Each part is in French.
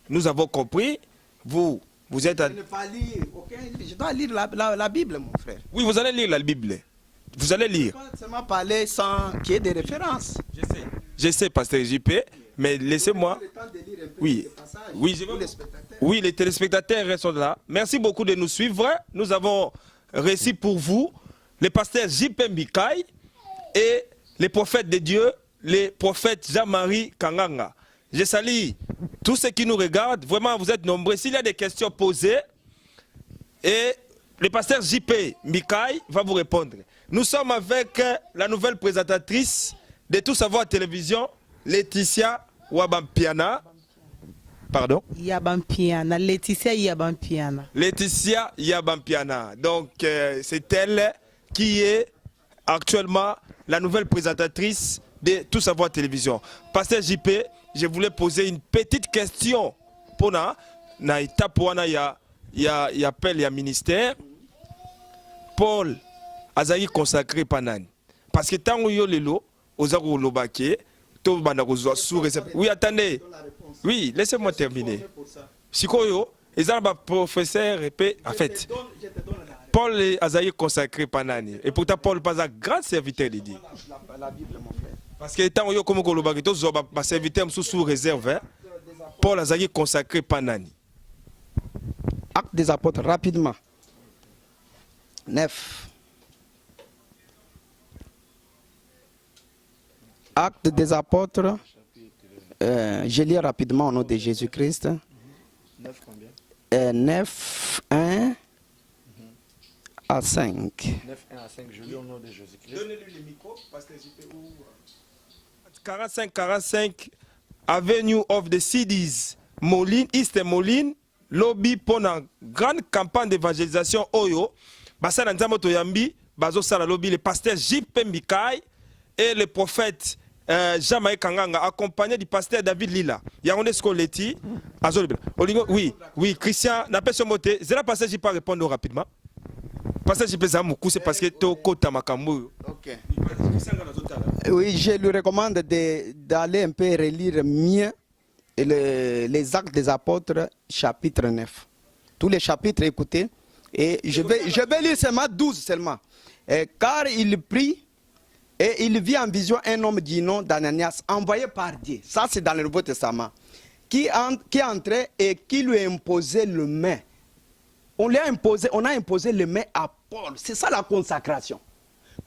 nous avons compris. Vous êtes... Je ne pas lire, je dois lire la Bible, mon frère. Oui, vous allez lire la Bible. Vous allez lire. Je ne peux pas seulement parler sans qu'il y ait des références. Je sais, pasteur JP, mais laissez-moi... Oui, oui, les téléspectateurs sont là. Merci beaucoup de nous suivre. Nous avons réussi pour vous les pasteurs JP Mikaï et les prophètes de Dieu, les prophètes Jean-Marie Kanganga. Je salue tous ceux qui nous regardent. Vraiment, vous êtes nombreux. S'il y a des questions posées, et le pasteur JP Mikaï va vous répondre. Nous sommes avec la nouvelle présentatrice de Tout Savoir Télévision, Laetitia Wabampiana. Pardon? Yabampiana, Laetitia Yabampiana. Laetitia Yabampiana. Donc, c'est elle qui est actuellement la nouvelle présentatrice de Tout Savoir Télévision. Pasteur JP, je voulais poser une petite question pour na étape où il y a appel, il y a ministère. Paul Azaï consacré Panani. Parce que tant que Yolelo, Ozaru Lobake, tout le sous réserve. Oui, attendez. Oui, laissez-moi terminer. Sikoyo, ils ont un professeur, en fait. Paul Azaï consacré Panani. Et pourtant, Paul pas un grand serviteur de Dieu. Parce que tant que comme Lobake, tous les serviteurs sous réserve. Paul Azaï consacré Panani. Actes des apôtres, rapidement. 9. Actes des apôtres. Je lis rapidement au nom de Jésus-Christ. 9 combien? 9, 1 à 5. 9, 1 à 5, je lis au nom de Jésus-Christ. Donnez-lui le micro, parce que j'étais où? 45 Avenue of the Cities, Moline, East Moline, lobby pour une grande campagne d'évangélisation Oyo. Basana Nzamo Toyambi, Bazo Sala lobby, le pasteur J.P. Mikaï et le prophète Jean-Marie Kanganga, accompagné du pasteur David Lila. Yaronde Skoleti, oui, Christian, n'a pas ce mot. C'est là pasteur J.P. répondre rapidement. Pasteur J.P. Zamoukou, c'est parce que tu as Makamou. Ok. Oui, je lui recommande d'aller un peu relire mieux les Actes des Apôtres, chapitre 9. Tous les chapitres, écoutez. Et je vais lire seulement 12 seulement. Car il prie et il vit en vision un homme du nom d'Ananias, envoyé par Dieu. Ça, c'est dans le Nouveau Testament. Qui entrait et qui lui imposait le main. On a imposé le main à Paul. C'est ça la consacration.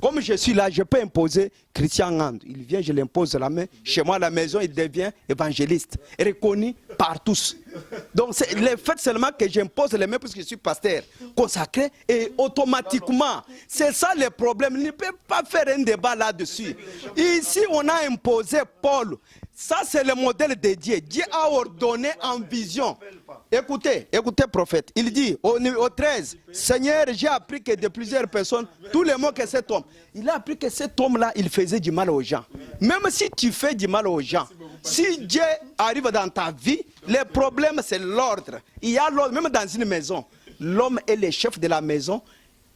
Comme je suis là, je peux imposer Christian Hand. Il vient, je l'impose la main. Chez moi, à la maison, il devient évangéliste. Reconnu par tous. Donc, c'est le fait seulement que j'impose les mains parce que je suis pasteur consacré et automatiquement. C'est ça le problème. Il ne peut pas faire un débat là-dessus. Ici, on a imposé Paul. Ça, c'est le modèle de Dieu. Dieu a ordonné en vision. Écoutez, prophète. Il dit au 13, Seigneur, j'ai appris que de plusieurs personnes, tous les mots que cet homme, il a appris que cet homme-là, il faisait du mal aux gens. Même si tu fais du mal aux gens, si Dieu arrive dans ta vie, le problème, c'est l'ordre. Il y a l'ordre, même dans une maison. L'homme est le chef de la maison.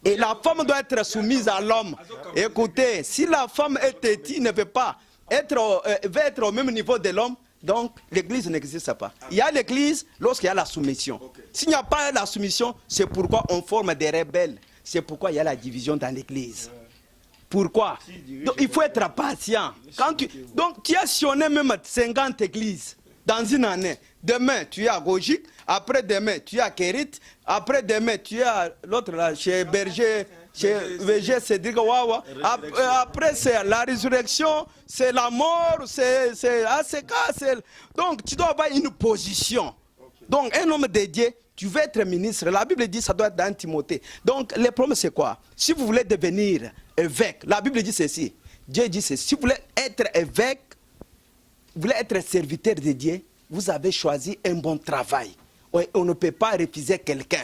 Et la femme doit être soumise à l'homme. Écoutez, si la femme est têtue, ne veut pas veut être au même niveau de l'homme, donc l'église n'existe pas. Il y a l'église lorsqu'il y a la soumission. S'il n'y a pas la soumission, c'est pourquoi on forme des rebelles. C'est pourquoi il y a la division dans l'église. Pourquoi? Donc il faut être patient. Donc tu as sionné même 50 églises dans une année. Demain, tu es à Gogique. Après demain, tu es à Kérit. Après demain, tu es à l'autre là, chez Berger. Chez VG Cédric Wawa. Après, c'est la résurrection, c'est la mort, c'est ACK. Donc, tu dois avoir une position. Donc, un homme dédié, tu veux être ministre. La Bible dit que ça doit être dans Timothée. Donc, le problème, c'est quoi? Si vous voulez devenir évêque, la Bible dit ceci. Dieu dit ceci. Si vous voulez être évêque, vous voulez être serviteur de Dieu, vous avez choisi un bon travail. On ne peut pas refuser quelqu'un.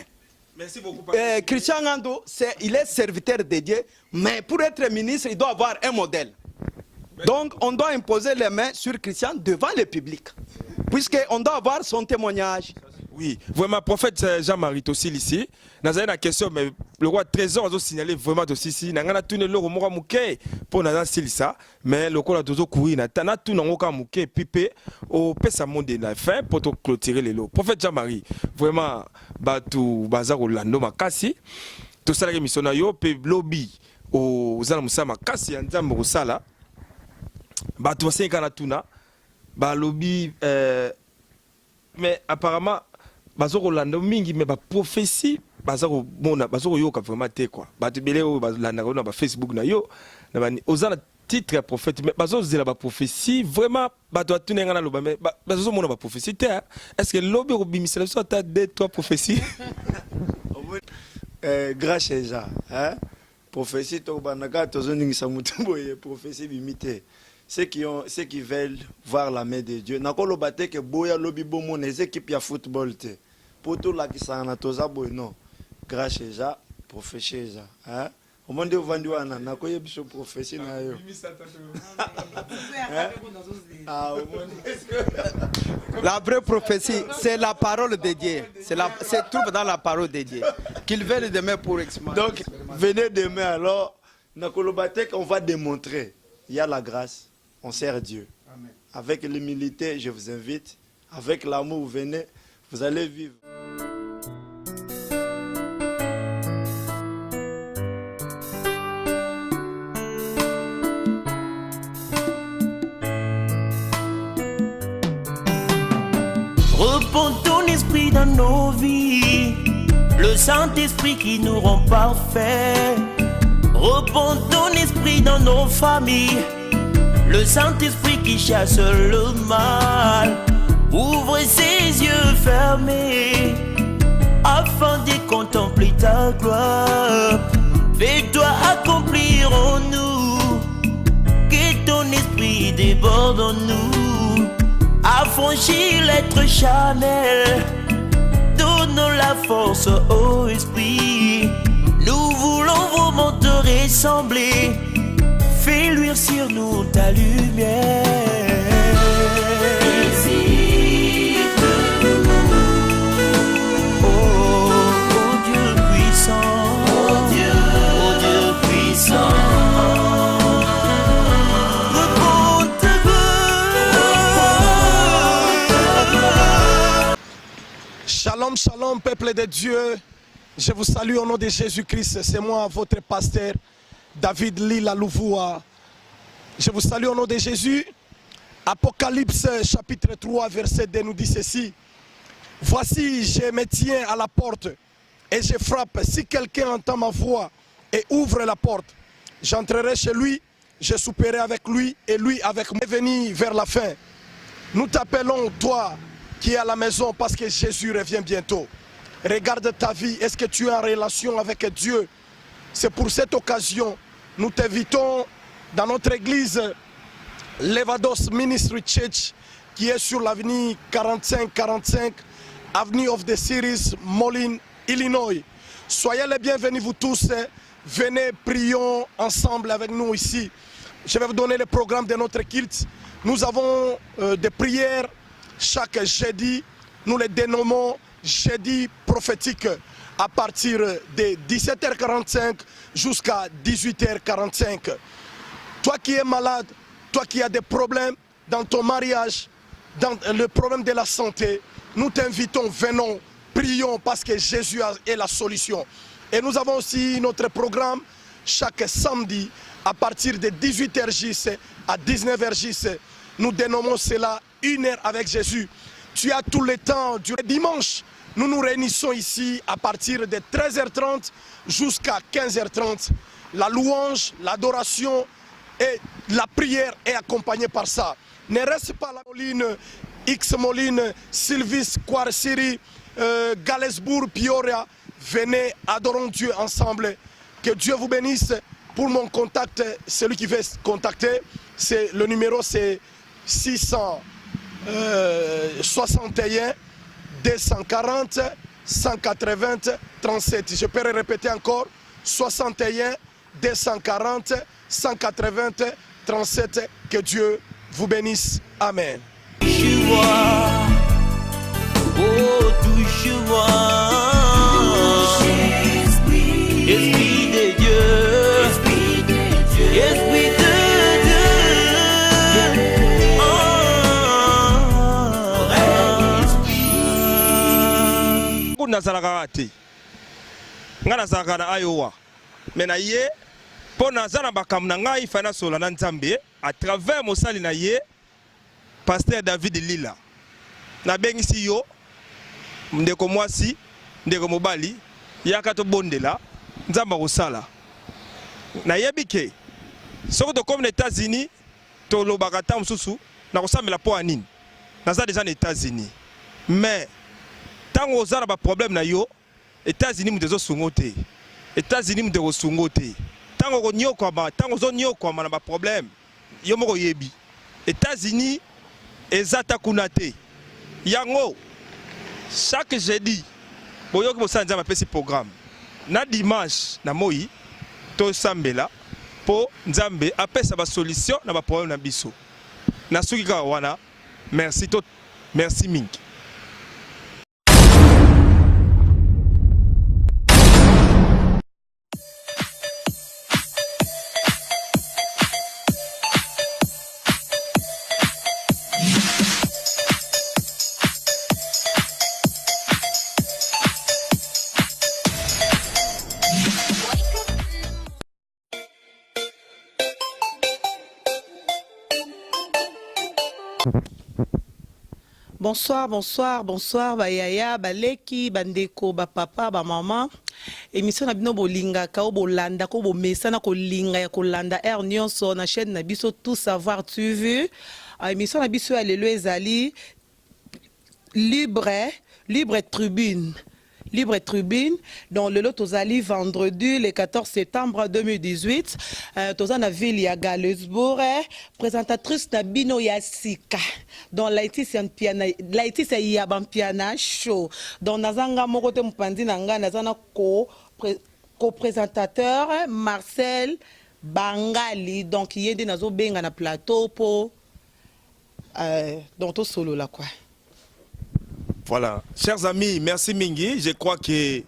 Merci beaucoup. Christian Ando, il est serviteur de Dieu, mais pour être ministre, il doit avoir un modèle. Donc, on doit imposer les mains sur Christian devant le public, puisqu'on doit avoir son témoignage. Oui, vraiment, prophète Jean-Marie Tossil ici. Dans une question, mais le roi Trésor a signalé vraiment aussi ici. N'a pas tourné l'euro mora mouké pour n'a ça, mais le roi a toujours couru. N'a pas tout n'engoka mouké pipé au pesa monde na fin pour te clôturer les lots. Prophète Jean-Marie, vraiment, batu bazar Orlando makasi. Tout ça la mission na yo pe lobby au zala musa makasi nzambe rusala. Batu basenga na tuna. Ba lobby mais apparemment bazoko Orlando mingi mais ba prophétie bazoko mona bazoko yoka vraiment te quoi batu belé o bazolanda na ba Facebook na yo na ba ozana titre prophète mais bazoko zela ba prophétie vraiment batu atunenga na loba mais bazoko mona ba prophétie te est-ce que lobi robimisela so ta 2-3 prophéties Grâce déjà hein prophétie to banaka tozoningisa mutumbo ye prophétie bimité ceux qui veulent voir la main de Dieu. Nakolo bate que boya lobby bomo les équipes ya football te. Pour tout la qui s'en a toza boy non. Grâce déjà prophétie déjà. Hein? Au monde vendu wana nakoye biso prophétie na yo. La vraie prophétie, c'est la parole de Dieu. C'est tout dans la parole de Dieu. Qu'il vienne demain pour exprimer. Donc venez demain alors. Nakolo bate qu'on va démontrer. Il y a la grâce. On sert Dieu. Amen. Avec l'humilité, je vous invite. Avec l'amour, vous venez, vous allez vivre. Repose ton esprit dans nos vies, le Saint-Esprit qui nous rend parfaits. Repose ton esprit dans nos familles, le Saint-Esprit qui chasse le mal. Ouvre ses yeux fermés afin de contempler ta gloire. Fais-toi accomplir en nous, que ton esprit déborde en nous. Affranchis l'être charnel, donnons la force au esprit. Nous voulons vraiment te ressembler. Fais luire sur nous ta lumière. Oh Dieu puissant, oh Dieu puissant. Shalom, shalom, peuple de Dieu. Je vous salue au nom de Jésus-Christ. C'est moi, votre pasteur, David Lila Louvoua. Je vous salue au nom de Jésus. Apocalypse chapitre 3, verset 2 nous dit ceci. Voici, je me tiens à la porte et je frappe. Si quelqu'un entend ma voix et ouvre la porte, j'entrerai chez lui, je souperai avec lui et lui avec moi. Venir vers la fin. Nous t'appelons, toi qui es à la maison, parce que Jésus revient bientôt. Regarde ta vie, est-ce que tu es en relation avec Dieu? C'est pour cette occasion, nous t'invitons dans notre église Levados Ministry Church, qui est sur l'avenue 4545, Avenue of the Series, Moline, Illinois. Soyez les bienvenus vous tous, venez, prions ensemble avec nous ici. Je vais vous donner le programme de notre culte. Nous avons des prières chaque jeudi, nous les dénommons jeudi prophétique à partir de 17h45 jusqu'à 18h45. Toi qui es malade, toi qui as des problèmes dans ton mariage, dans le problème de la santé, nous t'invitons, venons, prions parce que Jésus est la solution. Et nous avons aussi notre programme chaque samedi à partir de 18h à 19h. Nous dénommons cela 1 heure avec Jésus. Tu as tout le temps du dimanche. Nous nous réunissons ici à partir de 13h30 jusqu'à 15h30. La louange, l'adoration et la prière est accompagnée par ça. Ne reste pas la Moline, X-Moline, Sylvis, Quarsiri, Galesbourg, Peoria. Venez, adorons Dieu ensemble. Que Dieu vous bénisse. Pour mon contact, celui qui veut contacter, le numéro c'est 661 240 180 37. Je peux répéter encore. 61 240 180 37. Que Dieu vous bénisse. Amen. Tu vois, oh, ku nazalaka te nga nazalaka na Iowa mais na ye po naza na makambo na ngai fa na sola na Nzambe à travers mosali na ye pasteur David Lila na bengisi yo ndeko mwasi ndeko mobali yaka to bondela Nzamba kosala na yebike soko to comme les États-Unis to lobaka ta mususu na kosambela po anini naza déjà les États-Unis mais tango ozala ba problème na yo États-Unis mutezo sungote États-Unis muteko sungote tango ko nyoko ba tango zo nyoko na ba problème yo moko yebi États-Unis ezata kunate yango chaque jeudi boyoki bosala Nzambe apesi programme na dimanche na moi to sambela po Nzambe apesa ba solution na ba problème na biso na suki ka wana merci to merci mingi. Bonsoir, bonsoir, bonsoir, bayaya, baleki, bandeko, bapapa, bamaman. Émission na bino bolinga, kao bolanda, ko bomesana ko linga ya ko landa air nyonso na chaîne na biso tout savoir tu vu. Émission na biso ya lelo ezali libre tribune. Libre Tribune, dans le lot Tozali vendredi le 14 septembre 2018. Tozana ville ya Galesbourg, présentatrice na Bino Yassika. Dans Laetitia Yabampiana show. Dans Nazanga Mokote Mpandi Nanga, Nazana co-présentateur Marcel Bangali. Donc il y a des nazo benga na plateau pour dans tout solo là quoi. Voilà, chers amis, merci mingi. Je crois que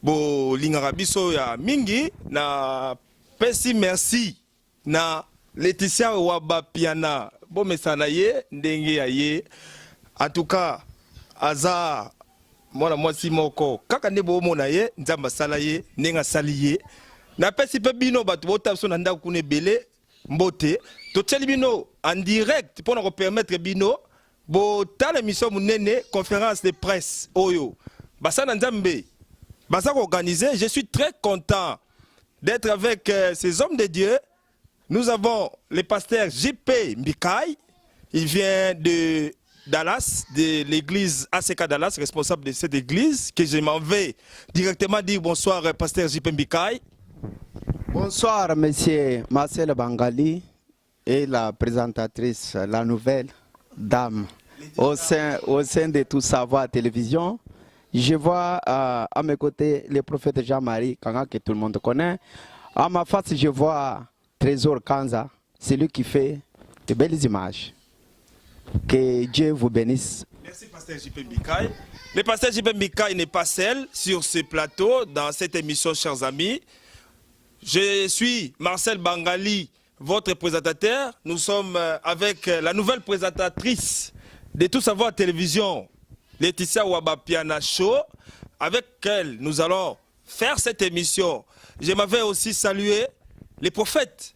bo lingarabiso ya mingi na pesi merci na Laetitia Wabapiana. Bon mesana ye ndenge ya ye. En tout cas, aza mwana mwasi moko kaka ne bo mona ye Nzamba sala ye nenga sali ye. Na pesi pe bino batu botabso na ndako kune bele mbote. To tsheli bino en direct pour nous permettre bino bo ta l'émission munene conférence de presse oyo basana Nzambe basa organisé. Je suis très content d'être avec ces hommes de Dieu. Nous avons le pasteur JP Mbikai, il vient de Dallas, de l'église ACK Dallas, responsable de cette église, que je m'en vais directement dire bonsoir pasteur JP Mbikai. Bonsoir monsieur Marcel Bangali et la présentatrice, la nouvelle dame au sein de Tout Savoir Télévision. Je vois à mes côtés le prophète Jean-Marie Kanga que tout le monde connaît. À ma face, je vois Trésor Kanza, c'est lui qui fait de belles images. Que Dieu vous bénisse. Merci pasteur JP Mbikai. Le pasteur JP Mbikai n'est pas seul sur ce plateau dans cette émission, chers amis. Je suis Marcel Bangali, votre présentateur. Nous sommes avec la nouvelle présentatrice de Tout Savoir Télévision, Laetitia Wabapiana Show. Avec elle, nous allons faire cette émission. Je m'avais aussi salué les prophètes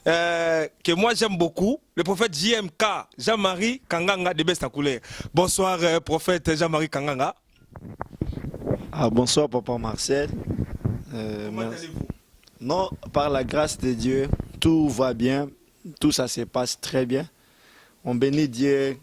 que moi j'aime beaucoup, le prophète JMK, Jean-Marie Kanganga de Bestacoulé. Bonsoir prophète Jean-Marie Kanganga. Bonsoir papa Marcel. Comment allez-vous? Non, par la grâce de Dieu, tout va bien, tout ça se passe très bien. On bénit Dieu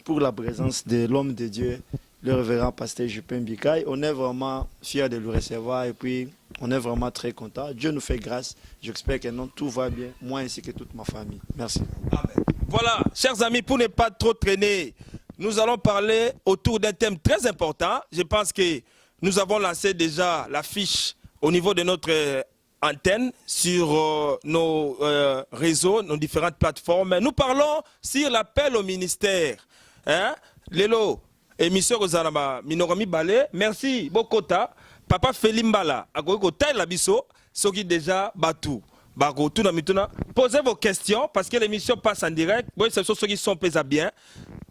pour la présence de l'homme de Dieu, le révérend pasteur JP Mbikai. On est vraiment fiers de le recevoir et puis on est vraiment très content. Dieu nous fait grâce. J'espère que non, tout va bien, moi ainsi que toute ma famille. Merci. Amen. Voilà, chers amis, pour ne pas trop traîner, nous allons parler autour d'un thème très important. Je pense que nous avons lancé déjà l'affiche au niveau de notre antenne sur nos réseaux, nos différentes plateformes. Nous parlons sur l'appel au ministère. Hein? Lelo, émission Rozanama, Minorami Balé, merci Bokota, Papa Felimbala, Agogo Taïla Bisso, Soki déjà Batou. Posez vos questions parce que l'émission passe en direct. Bon, c'est ceux qui sont pesés bien.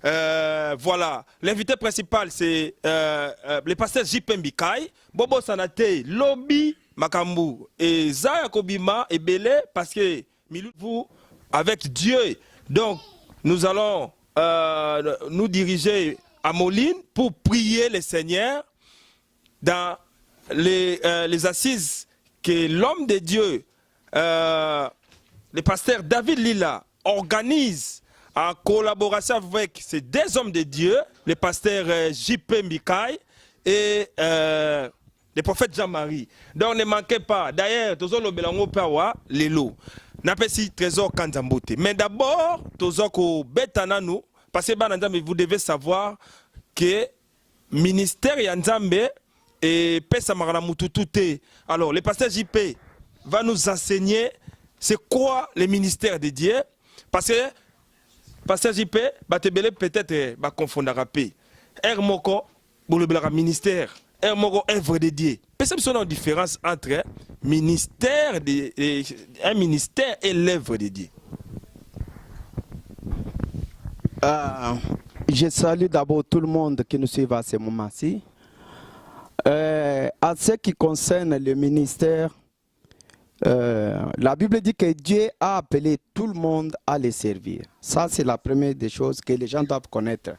voilà, l'invité principal c'est le pasteur JP Mbikai. Bobo Sanate, Lobby Makambu et Zaya Kobima et Belé parce que vous avec Dieu. Donc nous allons nous diriger à Moline pour prier le Seigneur dans les assises que l'homme de Dieu, le pasteur David Lila, organise en collaboration avec ces deux hommes de Dieu, le pasteur JP Mbikai et le prophète Jean-Marie. Donc ne manquez pas. D'ailleurs, tous les Belango Pawa, les lots. N'appelle trésor Kanzambote. Mais d'abord, tous les Betananu, parce que vous devez savoir que ministère Yanzambe et Pesa Maramututute. Alors, le pasteur JP va nous enseigner c'est quoi le ministère de Dieu. Parce que pasteur JP, peut-être va confondre rapé. Moko, pour le ministère, Moko, œuvre de Dieu. Peut-être qu'il y a une différence entre un ministère et l'œuvre de Dieu. Je salue d'abord tout le monde qui nous suit à ce moment-ci. À ce qui concerne le ministère, la Bible dit que Dieu a appelé tout le monde à le servir. Ça, c'est la première des choses que les gens doivent connaître.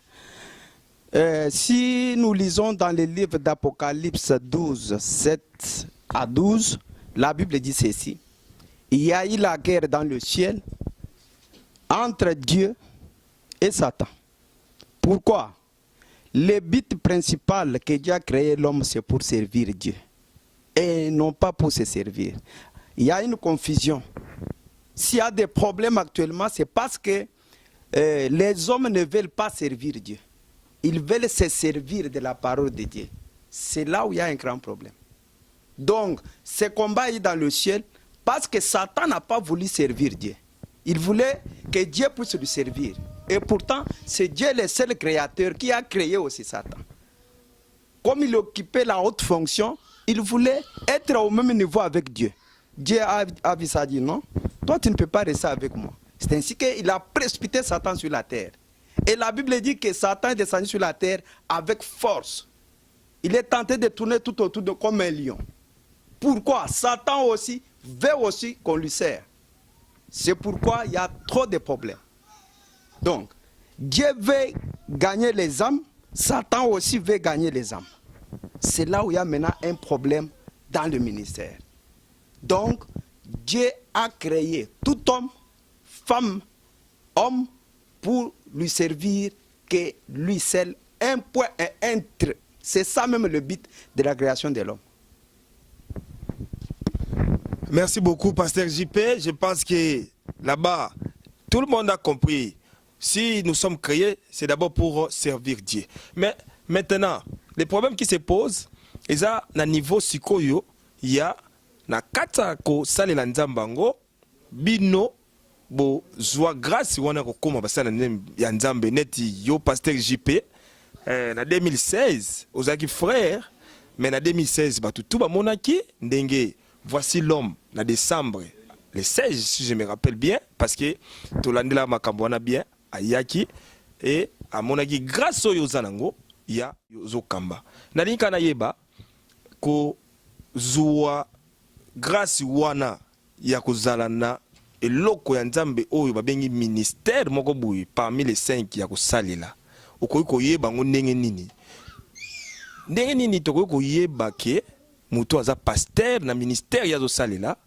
Si nous lisons dans le livre d'Apocalypse 12, 7 à 12, la Bible dit ceci. Il y a eu la guerre dans le ciel entre Dieu et Satan. Pourquoi? Le but principal que Dieu a créé l'homme, c'est pour servir Dieu. Et non pas pour se servir. Il y a une confusion. S'il y a des problèmes actuellement, c'est parce que les hommes ne veulent pas servir Dieu. Ils veulent se servir de la parole de Dieu. C'est là où il y a un grand problème. Donc, ce combat est dans le ciel parce que Satan n'a pas voulu servir Dieu. Il voulait que Dieu puisse lui servir. Et pourtant, c'est Dieu le seul créateur qui a créé aussi Satan. Comme il occupait la haute fonction, il voulait être au même niveau avec Dieu. Dieu a vu ça, dit non, toi tu ne peux pas rester avec moi. C'est ainsi qu'il a précipité Satan sur la terre. Et la Bible dit que Satan est descendu sur la terre avec force. Il est tenté de tourner tout autour de comme un lion. Pourquoi? Satan aussi veut aussi qu'on lui sert. C'est pourquoi il y a trop de problèmes. Donc, Dieu veut gagner les âmes, Satan aussi veut gagner les âmes. C'est là où il y a maintenant un problème dans le ministère. Donc, Dieu a créé tout homme, femme, homme, pour lui servir que lui seul, un point et un trait. C'est ça même le but de la création de l'homme. Merci beaucoup, pasteur JP. Je pense que là-bas, tout le monde a compris. Si nous sommes créés, c'est d'abord pour servir Dieu. Mais maintenant, les problèmes qui se posent, et ça, à niveau sikoyo, il y a na kata ko sale la nzambango bino bo zwa grâce wana ko koma basana ya nzambe neti yo pasteur JP na 2016 ozaki frère mais na 2016 batu tout ba monaki ndenge voici l'homme na décembre le 16 si je me rappelle bien parce que to landela makambo wana bien ayaki et a monaki grâce oyo zanango ya yozo kamba na linka na yeba ko zuwa grâce wana ya kozala na eloko ya nzambe oyo babengi ministère moko boye parmi les 5 ya kosalela okoki koyeba ngo ndenge nini tokoki koyeba ke mutu aza pasteur na ministère ya zosalela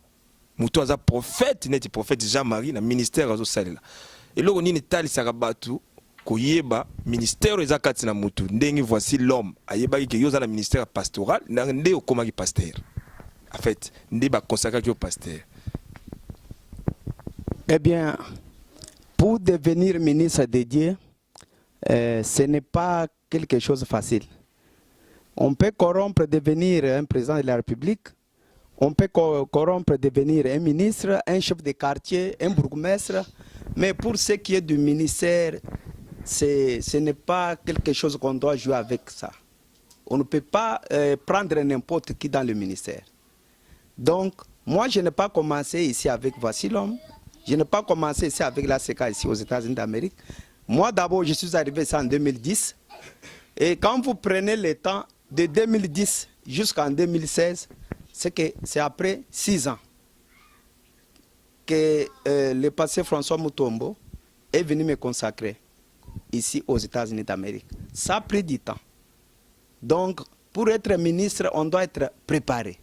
mutu aza prophète neti prophète Jean-Marie na ministère ya zosalela eloko nini talisaka batu koyeba ministère eza kati na mutu ndenge voici l'homme ayebaki ke yoza na ministère pastoral nde okomaki pasteur. En fait, nous sommes consacrés au pasteur. Eh bien, pour devenir ministre de Dieu, ce n'est pas quelque chose de facile. On peut corrompre, devenir un président de la République. On peut corrompre, devenir un ministre, un chef de quartier, un bourgmestre. Mais pour ce qui est du ministère, ce n'est pas quelque chose qu'on doit jouer avec ça. On ne peut pas prendre n'importe qui dans le ministère. Donc, moi, je n'ai pas commencé ici avec Voici l'homme. Je n'ai pas commencé ici avec la CECA ici aux États-Unis d'Amérique. Moi d'abord, je suis arrivé ici en 2010. Et quand vous prenez le temps de 2010 jusqu'en 2016, c'est après 6 ans que le pasteur François Mutombo est venu me consacrer ici aux États-Unis d'Amérique. Ça a pris du temps. Donc, pour être ministre, on doit être préparé.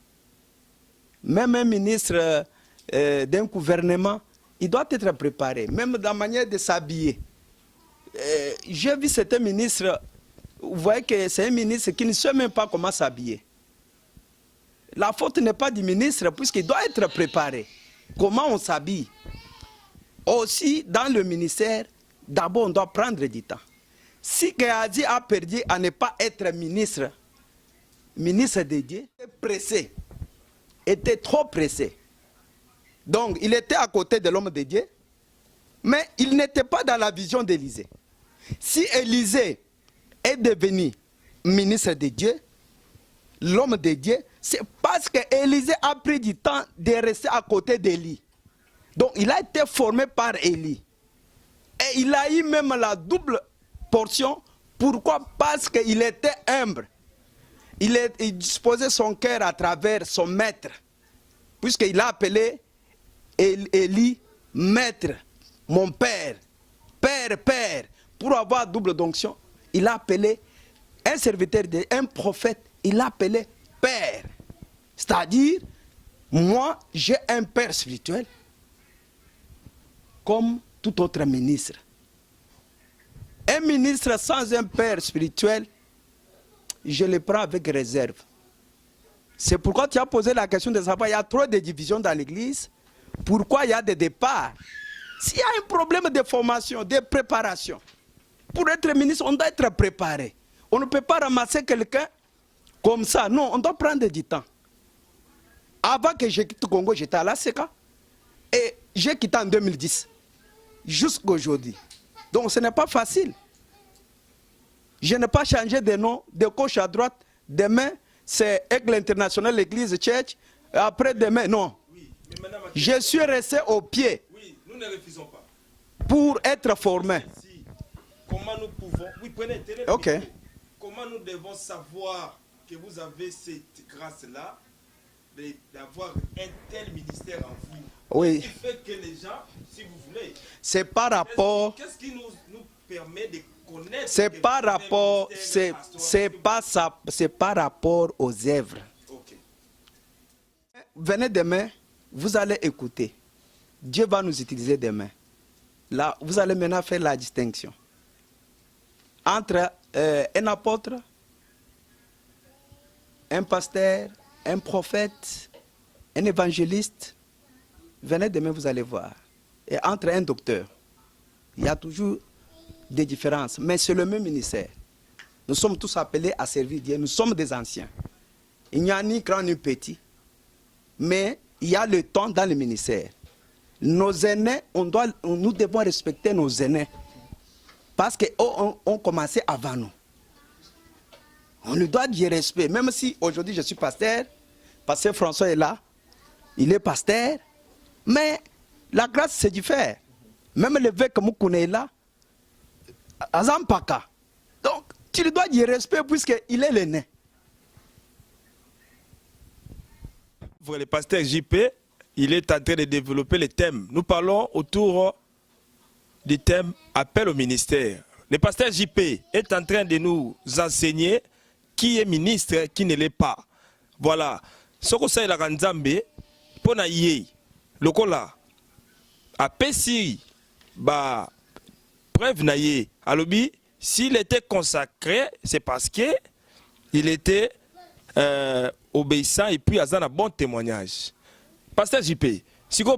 Même un ministre d'un gouvernement, il doit être préparé, même dans la manière de s'habiller. J'ai vu certains ministres, vous voyez que c'est un ministre qui ne sait même pas comment s'habiller. La faute n'est pas du ministre, puisqu'il doit être préparé. Comment on s'habille? Aussi, dans le ministère, d'abord, on doit prendre du temps. Si Géasi a perdu à ne pas être ministre de Dieu, pressé, était trop pressé. Donc, il était à côté de l'homme de Dieu, mais il n'était pas dans la vision d'Élisée. Si Élisée est devenu ministre de Dieu, l'homme de Dieu, c'est parce qu'Élisée a pris du temps de rester à côté d'Élie. Donc, il a été formé par Élie. Et il a eu même la double portion. Pourquoi? Parce qu'il était humble. Il disposait son cœur à travers son maître. Puisqu'il a appelé Élie maître, mon père, père. Pour avoir double donction, il a appelé un serviteur, un prophète, il l'a appelé père. C'est-à-dire, moi, j'ai un père spirituel comme tout autre ministre. Un ministre sans un père spirituel, je le prends avec réserve. C'est pourquoi tu as posé la question de savoir, il y a trop de divisions dans l'église. Pourquoi il y a des départs? S'il y a un problème de formation, de préparation, pour être ministre, on doit être préparé. On ne peut pas ramasser quelqu'un comme ça. Non, on doit prendre du temps. Avant que je quitte le Congo, j'étais à la SECA. Et j'ai quitté en 2010. Jusqu'à aujourd'hui. Donc ce n'est pas facile. Je n'ai pas changé de nom de gauche à droite. Demain, c'est Aigle International, l'Église Church. Après demain, non. Oui, mais madame, je suis resté au pied. Oui, nous ne refusons pas. Pour être formé. Si, comment nous pouvons... Oui, prenez télé. Ok. Comment nous devons savoir que vous avez cette grâce-là d'avoir un tel ministère en vous? Oui. Qui fait que les gens, si vous voulez... C'est par rapport... Qu'est-ce qui nous permet de connaître... C'est par rapport... C'est par rapport aux œuvres. Okay. Venez demain, vous allez écouter. Dieu va nous utiliser demain. Là, vous allez maintenant faire la distinction entre un apôtre, un pasteur, un prophète, un évangéliste. Venez demain, vous allez voir. Et entre un docteur, il y a toujours des différences, mais c'est le même ministère. Nous sommes tous appelés à servir Dieu, nous sommes des anciens. Il n'y a ni grand ni petit, mais il y a le temps dans le ministère. Nos aînés, nous devons respecter nos aînés, parce qu'ils ont commencé avant nous. On lui doit du respect, même si aujourd'hui je suis pasteur, pasteur François est là, il est pasteur, mais la grâce c'est différent. Même l'évêque Moukoune est là, Azampaka. Donc, tu lui dois du respect puisqu'il est l'aîné. Le pasteur JP, il est en train de développer les thèmes. Nous parlons autour du thème appel au ministère. Le pasteur JP est en train de nous enseigner qui est ministre, qui ne l'est pas. Voilà. Ce que c'est la Nzambe, pour na yé, le kola, a pesi, ba, preuve na yé. Alobi, s'il était consacré, c'est parce que il était obéissant et puis a un bon témoignage. Pasteur JP, si vous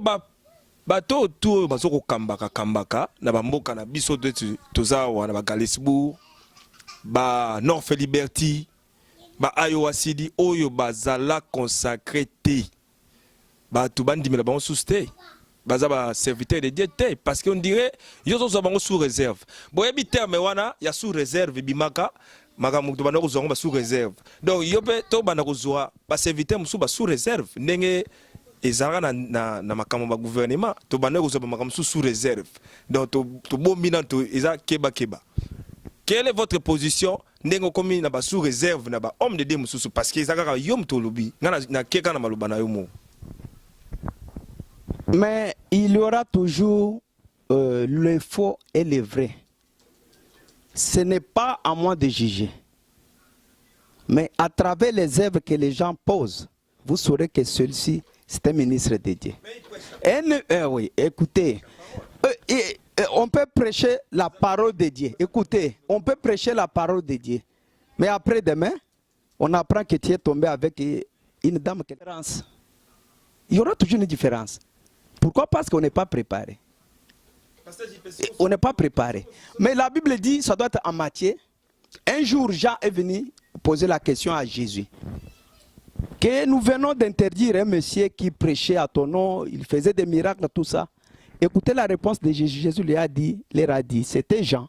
bato autour bazoko kambaka na bamboka na biso de tozawa na ba Galesbourg, ba North Liberty, ba Iowa City oyo bazala consacré te. Ba tout bandi me la bango sous te. Baza ba serviteur de Dieu te parce qu'on dirait yo zo bango sous réserve. Boyebi terme wana ya sous réserve bimaka makamu to banako zongo ba sous réserve. Donc yo pe to banako zoa ba serviteur musu ba sous réserve ndenge ezalaka na makambo ba gouvernement to bande ko soba makambo sous réserve donc to bombina to eza keba. Quelle est votre position ndenge komi na ba sous réserve na ba homme de Dieu mususu parce que ezalaka yom to lobi na keka na maloba na yo mo. Mais il y aura toujours le faux et le vrai. Ce n'est pas à moi de juger. Mais à travers les œuvres que les gens posent, vous saurez que celui-ci, c'est un ministre de Dieu. Oui, écoutez, on peut prêcher la parole de Dieu. Écoutez, on peut prêcher la parole de Dieu. Mais après demain, on apprend que tu es tombé avec une dame qui est différente. Il y aura toujours une différence. Pourquoi? Parce qu'on n'est pas préparé. On n'est pas préparé. Mais la Bible dit, ça doit être en Matthieu. Un jour, Jean est venu poser la question à Jésus. Que nous venons d'interdire un monsieur qui prêchait à ton nom, il faisait des miracles, tout ça. Écoutez la réponse de Jésus. Jésus leur a dit, c'était Jean.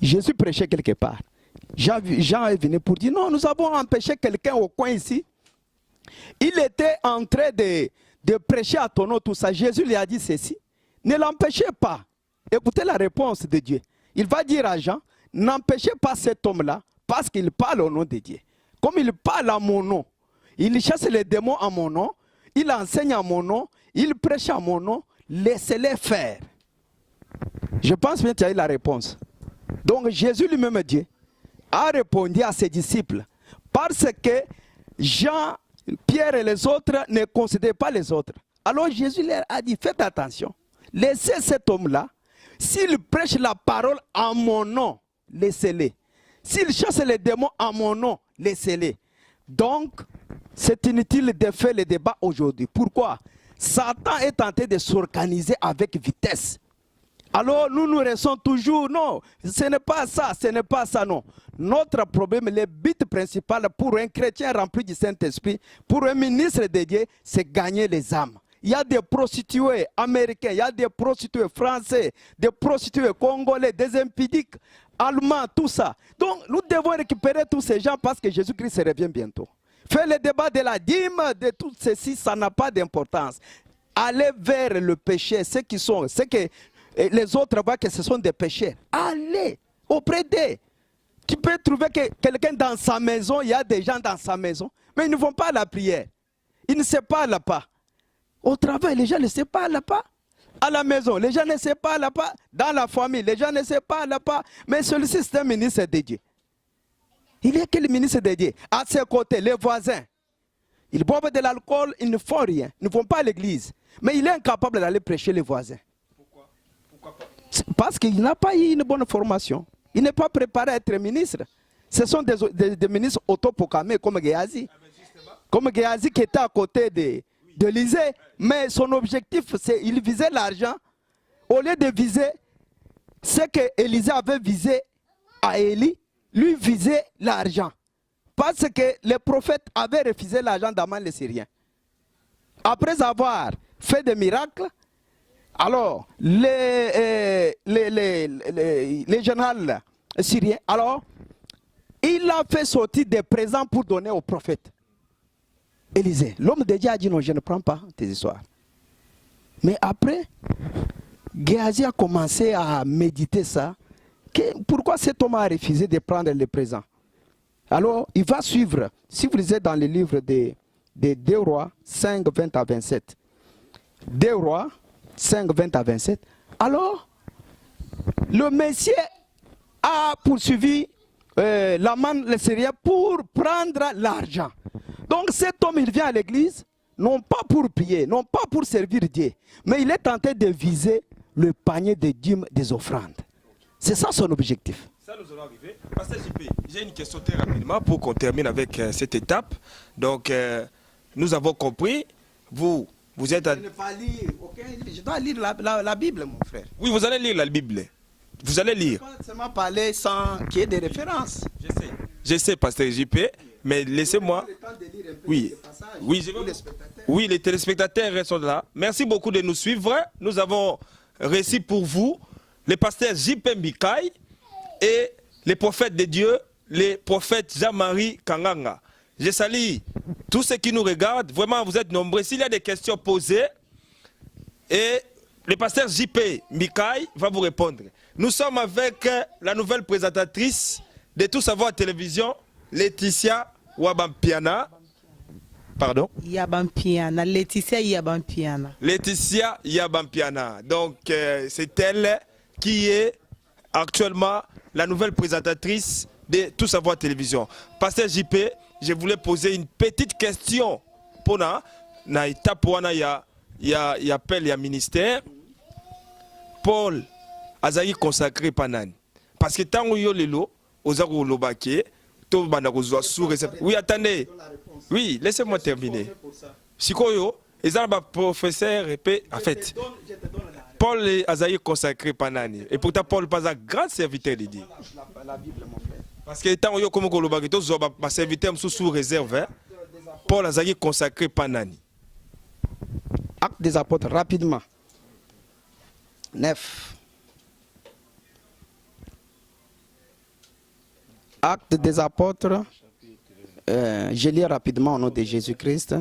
Jésus prêchait quelque part. Jean est venu pour dire, non, nous avons empêché quelqu'un au coin ici. Il était en train de prêcher à ton nom, tout ça. Jésus lui a dit ceci. Ne l'empêchez pas. Écoutez la réponse de Dieu. Il va dire à Jean, n'empêchez pas cet homme-là parce qu'il parle au nom de Dieu. Comme il parle à mon nom, il chasse les démons à mon nom, il enseigne à mon nom, il prêche à mon nom, laissez-les faire. Je pense bien que tu as eu la réponse. Donc Jésus lui-même Dieu a répondu à ses disciples parce que Jean, Pierre et les autres ne considéraient pas les autres. Alors Jésus leur a dit, faites attention. Laissez cet homme-là, s'il prêche la parole en mon nom, laissez-les. S'il chasse les démons en mon nom, laissez-les. Donc, c'est inutile de faire le débat aujourd'hui. Pourquoi? Satan est tenté de s'organiser avec vitesse. Alors, nous restons toujours, non, ce n'est pas ça, ce n'est pas ça, non. Notre problème, le but principal pour un chrétien rempli du Saint-Esprit, pour un ministre de Dieu, c'est gagner les âmes. Il y a des prostituées américains, il y a des prostituées français, des prostituées congolais, des impudiques, allemands, tout ça. Donc nous devons récupérer tous ces gens parce que Jésus-Christ revient bientôt. Faire le débat de la dîme, de tout ceci, ça n'a pas d'importance. Allez vers le péché, ceux que les autres voient que ce sont des pécheurs. Allez auprès d'eux. Tu peux trouver que quelqu'un dans sa maison, il y a des gens dans sa maison, mais ils ne vont pas à la prière. Ils ne se parlent pas. Au travail, les gens ne se parlent pas. À la maison, les gens ne se parlent pas. Dans la famille, les gens ne se parlent pas. Mais celui-ci, c'est un ministre de Dieu. Il est quel ministre de Dieu? À ses côtés, les voisins. Ils boivent de l'alcool, ils ne font rien. Ils ne vont pas à l'église. Mais il est incapable d'aller prêcher les voisins. Pourquoi pas? Parce qu'il n'a pas eu une bonne formation. Il n'est pas préparé à être ministre. Ce sont des ministres autoproclamés comme Géasi. Comme Géasi qui était à côté de l'Élysée. Mais son objectif, c'est qu'il visait l'argent. Au lieu de viser ce que Élysée avait visé à Élie, lui visait l'argent. Parce que les prophètes avaient refusé l'argent d'Aman le Syrien. Après avoir fait des miracles, alors les généraux syriens, alors il a fait sortir des présents pour donner aux prophètes. Élisée, l'homme de Dieu a dit non, je ne prends pas tes histoires. Mais après, Géasi a commencé à méditer ça. Pourquoi cet homme a refusé de prendre les présents? Alors, il va suivre, si vous lisez dans le livre de 2 Rois 5, 20 à 27. 2 Rois 5, 20 à 27. Alors, le Messie a poursuivi l'Aman le Syrien pour prendre l'argent. Donc cet homme, il vient à l'église, non pas pour prier, non pas pour servir Dieu, mais il est tenté de viser le panier de dîmes des offrandes. C'est ça son objectif. Ça, nous allons arriver. Pasteur JP, j'ai une question très rapidement pour qu'on termine avec cette étape. Donc, nous avons compris, vous êtes... Je ne pas lire, okay? Je dois lire la Bible, mon frère. Oui, vous allez lire la Bible. Vous allez lire. Je ne peux pas seulement parler sans qu'il y ait des références. Je sais, Pasteur JP, mais laissez-moi... Oui, oui, les téléspectateurs sont là. Merci beaucoup de nous suivre. Nous avons reçu pour vous le pasteur JP Mikaï et les prophètes de Dieu, les prophètes Jean-Marie Kanganga. Je salue tous ceux qui nous regardent. Vraiment, vous êtes nombreux. S'il y a des questions posées, et le pasteur JP Mikaï va vous répondre. Nous sommes avec la nouvelle présentatrice de Tout Savoir Télévision, Laetitia Wabampiana. Pardon? Yabampiana, Laetitia Yabampiana. Laetitia Yabampiana. Donc, c'est elle qui est actuellement la nouvelle présentatrice de Tout Savoir Télévision. Pasteur JP, je voulais poser une petite question pour na étape où il y a appel, il y a ministère. Paul Azaï consacré Panani. Parce que tant que lelo, Ozaro Lobake, tout bandarozo sous réserve. Oui, attendez. Oui, laissez-moi terminer. Sikoyo, ils ont un professeur épée. En fait, Paul Azaï consacré Panani. Et pourtant, Paul pas un grand serviteur de Dieu. Parce que tant que comme Lobake, tout un serviteur sous réserve. Paul Azaï consacré Panani. Actes des apôtres, rapidement. 9. Actes des apôtres. Je lis rapidement au nom de Jésus-Christ.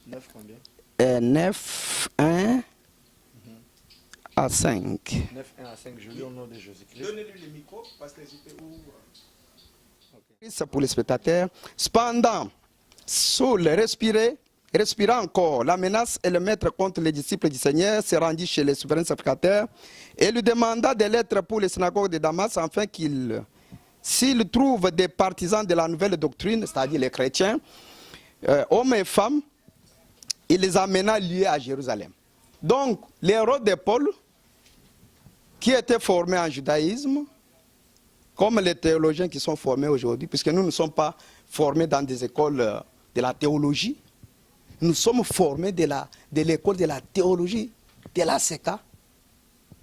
9 combien? 9, 1 à 5. 9, 1 à 5, je lis au nom de Jésus-Christ. Donnez-lui le micro parce que j'étais où. C'est pour les spectateurs. Cependant, Saul respira encore. La menace et le maître contre les disciples du Seigneur se rendit chez les souverains sacrificateurs et lui demanda des lettres pour les synagogues de Damas afin qu'il, s'il trouve des partisans de la nouvelle doctrine, c'est-à-dire les chrétiens, hommes et femmes, il les amena liés à Jérusalem. Donc, l'héros de Paul, qui était formé en judaïsme, comme les théologiens qui sont formés aujourd'hui, puisque nous ne sommes pas formés dans des écoles de la théologie, nous sommes formés de l'école de la théologie, de la SECA,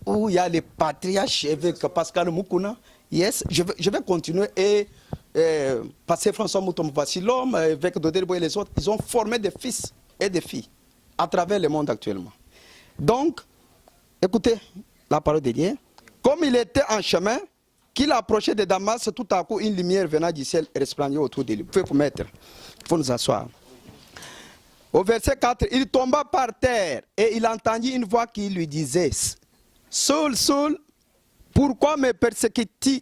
où il y a les patriarches avec Pascal Moukouna. Yes, je vais continuer et passer François Moutom Vassilom, avec Dodel et les autres, ils ont formé des fils et des filles à travers le monde actuellement. Donc, écoutez la parole de Dieu. Comme il était en chemin, qu'il approchait de Damas, tout à coup, une lumière venant du ciel resplendit autour de lui. Vous pouvez vous mettre, il faut nous asseoir. Au verset 4, il tomba par terre et il entendit une voix qui lui disait, « Saul, Saul, pourquoi me persécutes-tu »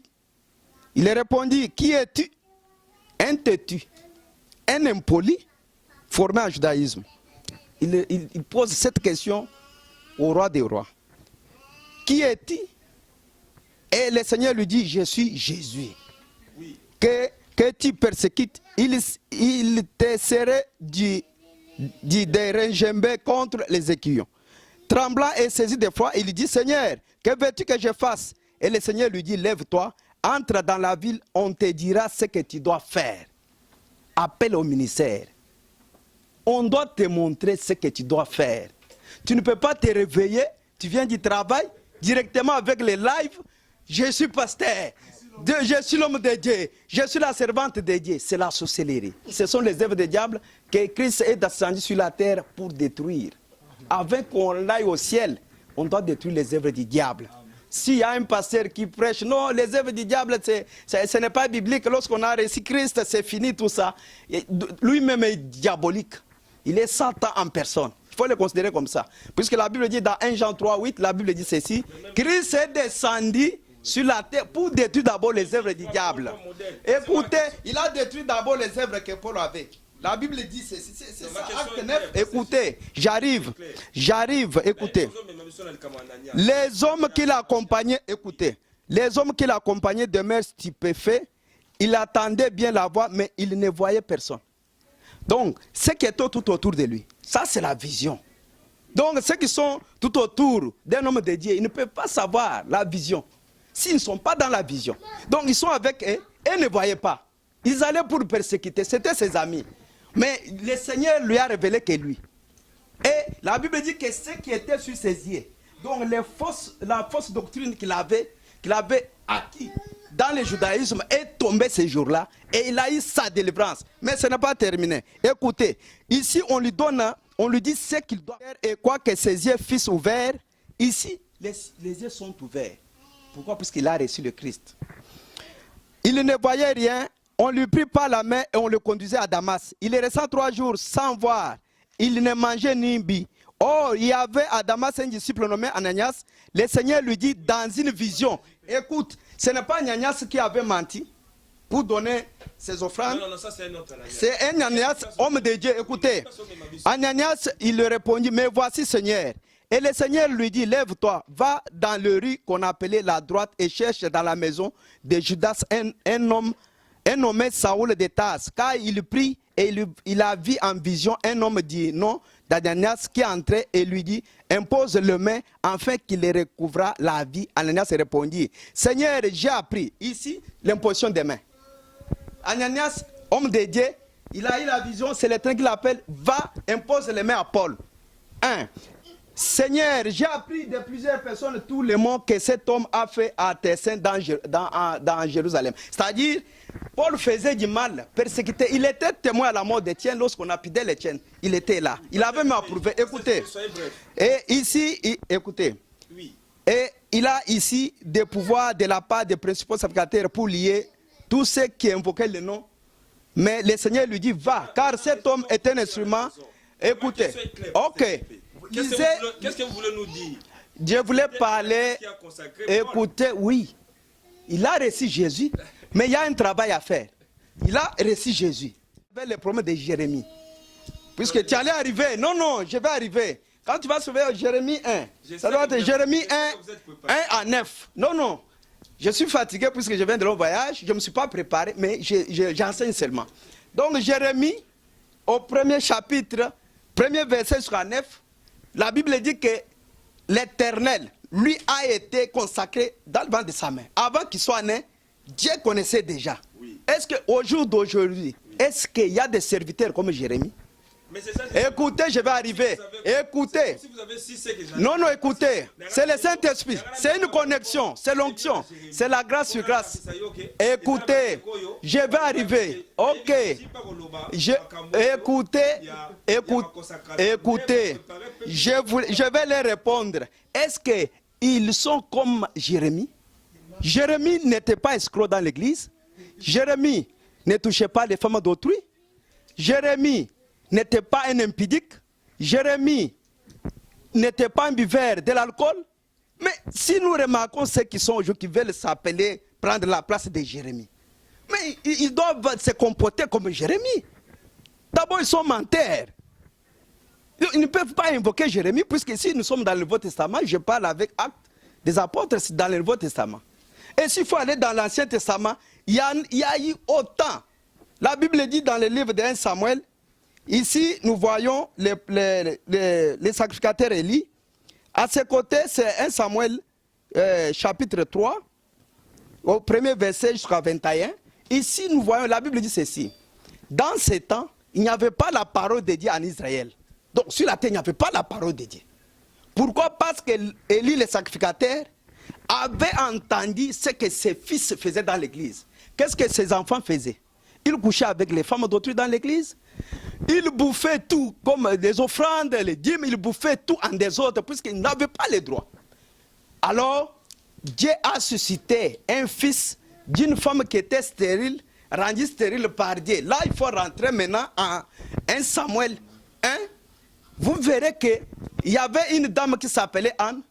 Il répondit, « Qui es-tu » Un têtu, un impoli, formé en judaïsme. Il pose cette question au roi des rois. « Qui es-tu » Et le Seigneur lui dit, « Je suis Jésus. Oui. Que tu persécutes, il te serait dit de contre les écuyons. » Tremblant et saisi de foi, il dit, « Seigneur, que veux-tu que je fasse ?» Et le Seigneur lui dit, « Lève-toi, entre dans la ville, on te dira ce que tu dois faire. » Appelle au ministère. On doit te montrer ce que tu dois faire. Tu ne peux pas te réveiller, tu viens du travail, directement avec les lives. Je suis pasteur, je suis l'homme de Dieu, je suis la servante de Dieu. C'est la sorcellerie. Ce sont les œuvres du diable que Christ est descendu sur la terre pour détruire. Avant qu'on aille au ciel, on doit détruire les œuvres du diable. S'il y a un pasteur qui prêche, non, les œuvres du diable, ce n'est pas biblique. Lorsqu'on a reçu Christ, c'est fini tout ça. Lui-même est diabolique. Il est Satan en personne. Il faut le considérer comme ça. Puisque la Bible dit dans 1 Jean 3, 8, la Bible dit ceci. Christ est descendu sur la terre pour détruire d'abord les œuvres du diable. Écoutez, il a détruit d'abord les œuvres que Paul avait. La Bible dit ceci, c'est ça, acte 9. Écoutez, j'arrive, écoutez. Les hommes qui l'accompagnaient, écoutez, les hommes qui l'accompagnaient demeurent stupéfaits. Il attendait bien la voix, mais il ne voyait personne. Donc, ceux qui étaient tout autour de lui, ça c'est la vision. Donc, ceux qui sont tout autour d'un homme de Dieu, ils ne peuvent pas savoir la vision s'ils ne sont pas dans la vision. Donc, ils sont avec eux et ne voyaient pas. Ils allaient pour le persécuter, c'était ses amis. Mais le Seigneur lui a révélé que lui. Et la Bible dit que ceux qui étaient sur ses yeux, donc la fausse doctrine qu'il avait acquis dans le judaïsme est tombée ce jour-là et il a eu sa délivrance. Mais ce n'est pas terminé. Écoutez, ici on lui dit ce qu'il doit faire et quoi que ses yeux fussent ouverts, ici les yeux sont ouverts. Pourquoi? Parce qu'il a reçu le Christ. Il ne voyait rien on lui prit par la main et on le conduisait à Damas. Il est resté 3 jours sans voir. Il ne mangeait ni bu. Or, il y avait à Damas un disciple nommé Ananias. Le Seigneur lui dit dans une vision, écoute, ce n'est pas Ananias qui avait menti pour donner ses offrandes. Non, ça c'est un autre Ananias. C'est un Ananias, homme de Dieu. Écoutez, Ananias, il lui répondit, mais voici Seigneur. Et le Seigneur lui dit, lève-toi, va dans le rue qu'on appelait la droite et cherche dans la maison de Judas un homme nommé Saoul de Tars. Car il prit et il a vu en vision un homme du nom d'Ananias qui entrait et lui dit, impose le main afin qu'il recouvra la vie. Ananias répondit, Seigneur, j'ai appris. Ici, l'imposition des mains. Ananias, homme de Dieu, il a eu la vision, c'est le train qu'il appelle, va, impose les mains à Paul. 1. Seigneur, j'ai appris de plusieurs personnes tous les mots que cet homme a fait à tes saints dans Jérusalem. C'est-à-dire, Paul faisait du mal, persécuté. Il était témoin à la mort d'Étienne lorsqu'on a pidé l'Étienne. Il était là. Il avait même approuvé. Écoutez. Et ici, écoutez. Et il a ici des pouvoirs de la part des principaux sacrificateurs pour lier tous ceux qui invoquaient le nom. Mais le Seigneur lui dit, va, car cet homme est un instrument. Écoutez. Ok. Qu'est-ce que vous voulez nous dire? Je voulais parler, écoutez, oui, il a reçu Jésus, mais il y a un travail à faire. Il a reçu Jésus. Avec le problème de Jérémie. Puisque tu allais arriver, non, je vais arriver. Quand tu vas sauver Jérémie 1, ça doit être Jérémie 1 à 9. Non, je suis fatigué puisque je viens de long voyage, je ne me suis pas préparé, mais j'enseigne seulement. Donc Jérémie, au premier chapitre, premier verset jusqu'à 9, la Bible dit que l'Éternel, lui, a été consacré dans le ventre de sa main. Avant qu'il soit né, Dieu connaissait déjà. Oui. Est-ce qu'au jour d'aujourd'hui, est-ce qu'il y a des serviteurs comme Jérémie? Mais ça, écoutez, je vais arriver. Écoutez. Si vous avez 6, non, écoutez. C'est le Saint-Esprit. C'est une connexion. C'est l'onction. C'est la grâce sur grâce. Écoutez. Je vais arriver. Ok. Écoutez. Je vais les répondre. Est-ce qu'ils sont comme Jérémie? Jérémie n'était pas escroc dans l'église. Jérémie ne touchait pas les femmes d'autrui. Jérémie n'était pas un impudique. Jérémie n'était pas un buveur de l'alcool. Mais si nous remarquons ceux qui sont aujourd'hui, qui veulent s'appeler, prendre la place de Jérémie, mais ils doivent se comporter comme Jérémie. D'abord, ils sont menteurs. Ils ne peuvent pas invoquer Jérémie, puisque si nous sommes dans le Nouveau Testament, je parle avec Actes des Apôtres, c'est dans le Nouveau Testament. Et s'il faut aller dans l'Ancien Testament, il y a eu autant. La Bible dit dans le livre de 1 Samuel, ici, nous voyons les sacrificateurs Élie. À ses côtés, c'est 1 Samuel chapitre 3, au premier verset jusqu'à 21. Ici, nous voyons, la Bible dit ceci. Dans ces temps, il n'y avait pas la parole de Dieu en Israël. Donc, sur la terre, il n'y avait pas la parole de Dieu. Pourquoi? Parce que Élie, le sacrificateur, avait entendu ce que ses fils faisaient dans l'église. Qu'est-ce que ses enfants faisaient? Ils couchaient avec les femmes d'autrui dans l'église. Ils bouffaient tout, comme les offrandes, les dîmes, ils bouffaient tout en désordre, puisqu'ils n'avaient pas les droits. Alors, Dieu a suscité un fils d'une femme qui était stérile, rendue stérile par Dieu. Là, il faut rentrer maintenant en 1 Samuel 1. Vous verrez qu'il y avait une dame qui s'appelait Anne,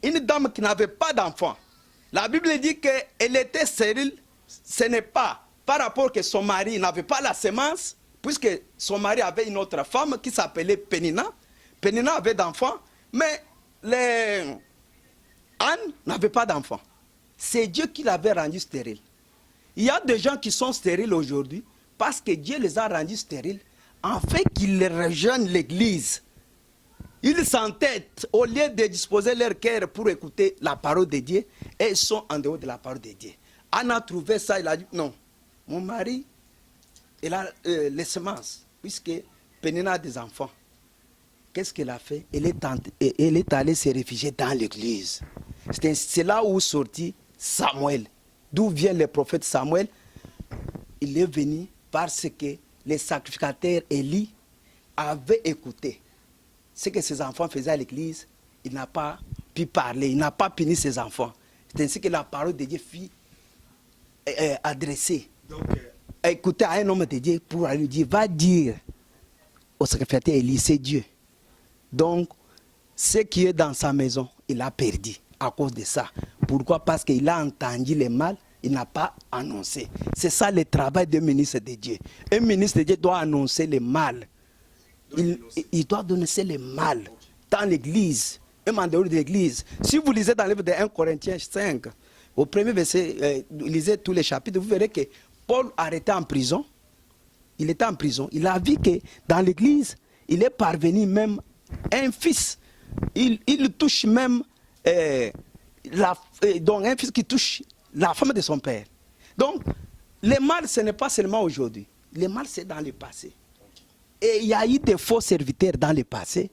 une dame qui n'avait pas d'enfant. La Bible dit qu'elle était stérile, ce n'est pas par rapport que son mari n'avait pas la semence, puisque son mari avait une autre femme qui s'appelait Pénina. Pénina avait d'enfants, mais Anne n'avait pas d'enfants. C'est Dieu qui l'avait rendue stérile. Il y a des gens qui sont stériles aujourd'hui parce que Dieu les a rendus stériles afin qu'ils rejoignent l'église. Ils s'entêtent au lieu de disposer leur cœur pour écouter la parole de Dieu et ils sont en dehors de la parole de Dieu. Anne a trouvé ça, il a dit non, mon mari, il a les semences, puisque Pénina a des enfants. Qu'est-ce qu'elle a fait? Elle est allée se réfugier dans l'église. C'est là où sortit Samuel. D'où vient le prophète Samuel? Il est venu parce que les sacrificateurs Élie avaient écouté ce que ses enfants faisaient à l'église. Il n'a pas pu parler, il n'a pas puni ses enfants. C'est ainsi que la parole de Dieu fut adressée. Donc, écouter à un homme de Dieu pour lui dire, va dire au secrétaire Élie, c'est Dieu. Donc, ce qui est dans sa maison, il a perdu à cause de ça. Pourquoi? Parce qu'il a entendu le mal, il n'a pas annoncé. C'est ça le travail d'un ministre de Dieu. Un ministre de Dieu doit annoncer le mal. Il doit annoncer le mal dans l'église, même en dehors de l'église. Si vous lisez dans le livre de 1 Corinthiens 5, au premier verset, lisez tous les chapitres, vous verrez que Paul arrêté en prison. Il était en prison. Il a vu que dans l'église, il est parvenu même un fils. Il touche même donc un fils qui touche la femme de son père. Donc, le mal, ce n'est pas seulement aujourd'hui. Le mal, c'est dans le passé. Et il y a eu des faux serviteurs dans le passé.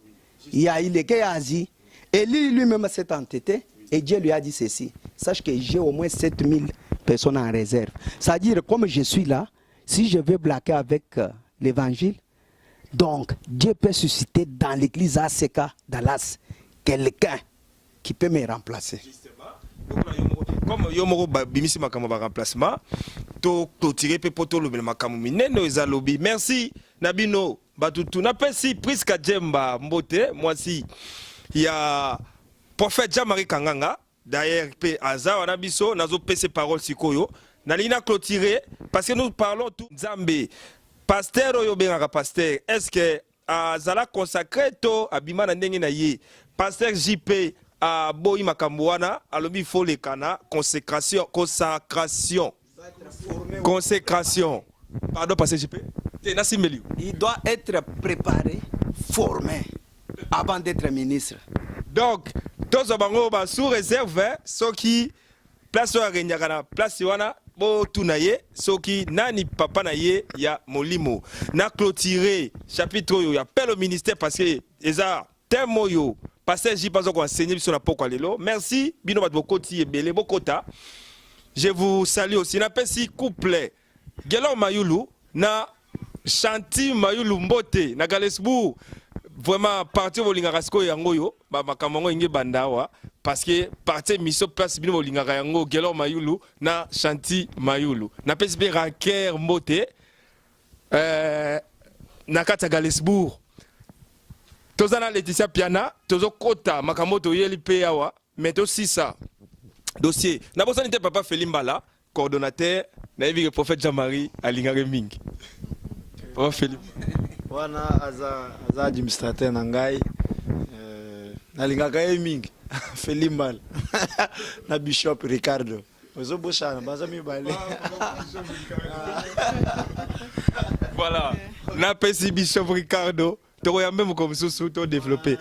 Il y a eu les Géasi. Et lui-même s'est entêté. Et Dieu lui a dit ceci. Sache que j'ai au moins 7000 personnes en réserve. C'est-à-dire, comme je suis là, si je veux blaguer avec l'évangile, donc Dieu peut susciter dans l'église ACK Dallas quelqu'un qui peut me remplacer. Comme Yomoro Bimisi Makamo remplacement, to tirer poto le Makamo Mineno Zalobi. Merci Nabino Batutu. Napesi Priska Djemba Mbote. Moi si il y a prophète Jean-Marie Kanganga. D'ailleurs, Aza Wanabiso, Nazo PC parole Sikoyo. Nalina clôturer parce que nous parlons tout Zambé. Pasteur Oyobenga pasteur. Est-ce que Azala consacré to Abimana Ndenge na ye? Pasteur JP à Boyi Makambouana, alobi faut les cana, consécration. Pardon, pasteur JP. Il doit être préparé, formé, avant d'être ministre. Donc, tous les bango sous réserve, ceux qui place à Renyagana, place wana, bo tunaye, ceux qui nani papa naye ya molimo. Na clôturer chapitre yo, appel au ministère parce que eza temo yo. Pasteur J pas encore enseigné sur la poko lelo. Merci bino bat bokoti ebele bokota. Je vous salue aussi. Na pesi couple Gelon Mayulu na Chanti Mayulu Mbote na Galesbourg. Vraiment parti bolinga rasko yango yo ba makamongo inge bandawa parce que parti mission place bino bolinga yango Gelon Mayulu na Chanti Mayulu. Na pesi be Ranker Mbote na kata Galesbourg. Tozana Laetitia Piana, tozo kota makamoto yeli peyawa, mais aussi ça. Dossier. Na bosa nite papa Felimbala, coordonnateur, na evi le prophète Jean-Marie Alingare Ming. Papa Felim. Wana aza administrateur nangai Alingare Ming. Felimbala. Na Bishop Ricardo. Ozo boshana baza mi balé. Voilà. Na pesi Bishop Ricardo. Même comme sous développé.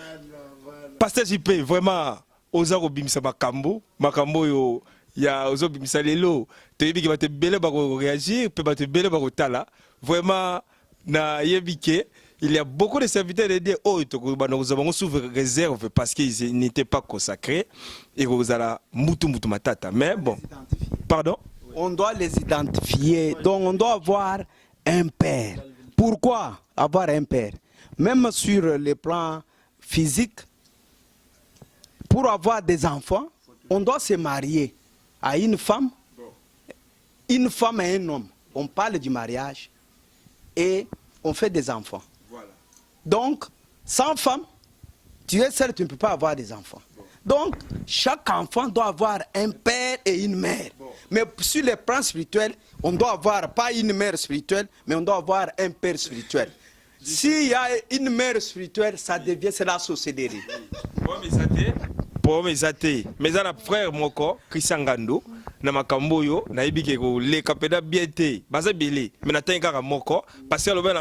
Pasteur JP, vraiment, osa robimisa makambo yo ya ozo bimisa lelo. Te yebi ki ba te bele ba réagir, pe ba te bele ba tala. Vraiment na yebike, il y a beaucoup de serviteurs de Dieu nous avons sous réserve parce qu'ils n'étaient pas consacrés et vous allez mutu matata. Mais bon. Pardon? On doit les identifier. Donc on doit avoir un père. Pourquoi avoir un père? Même sur le plan physique, pour avoir des enfants, on doit se marier à une femme et un homme. On parle du mariage et on fait des enfants. Voilà. Donc, sans femme, tu es seul, tu ne peux pas avoir des enfants. Donc, chaque enfant doit avoir un père et une mère. Mais sur le plan spirituel, on doit avoir pas une mère spirituelle, mais on doit avoir un père spirituel. S'il y a une mère spirituelle, ça devient la sorcellerie. Pour mes athées, mes frères moko Christian Gando na makambo yo na ibike ko le kapeda biete baza belé mais na tanga moko parce que aloba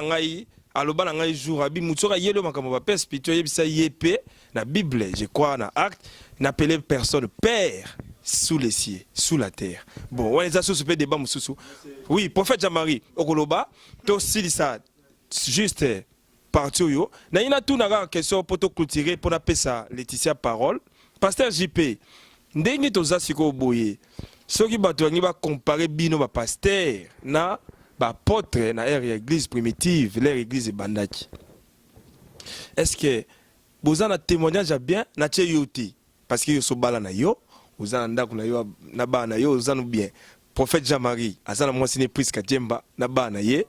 na ngai jour abi mutsoka yelo makambo ba père spirituel yebisa yepe na Bible, je crois na acte n'appeler personne père sous les cieux, sous la terre. Bon, on les a sous débat mususu. Oui, prophète Jean-Marie okoloba to silisa juste partout yo na ina tout na question pour te clôturer pour appeler ça Laetitia parole. Pasteur JP, ndenge toza siko boye. Soki bato ngi ba comparer bino ba pasteur na ba apôtre na église primitive, l'église bandaki. Est-ce que vous avez un témoignage bien na tche yoti parce que yo so bala na yo, vous avez ndako na yo na ba na yo, vous avez bien. prophète Jean-Marie azana moi sine prise Kadjemba na bana ye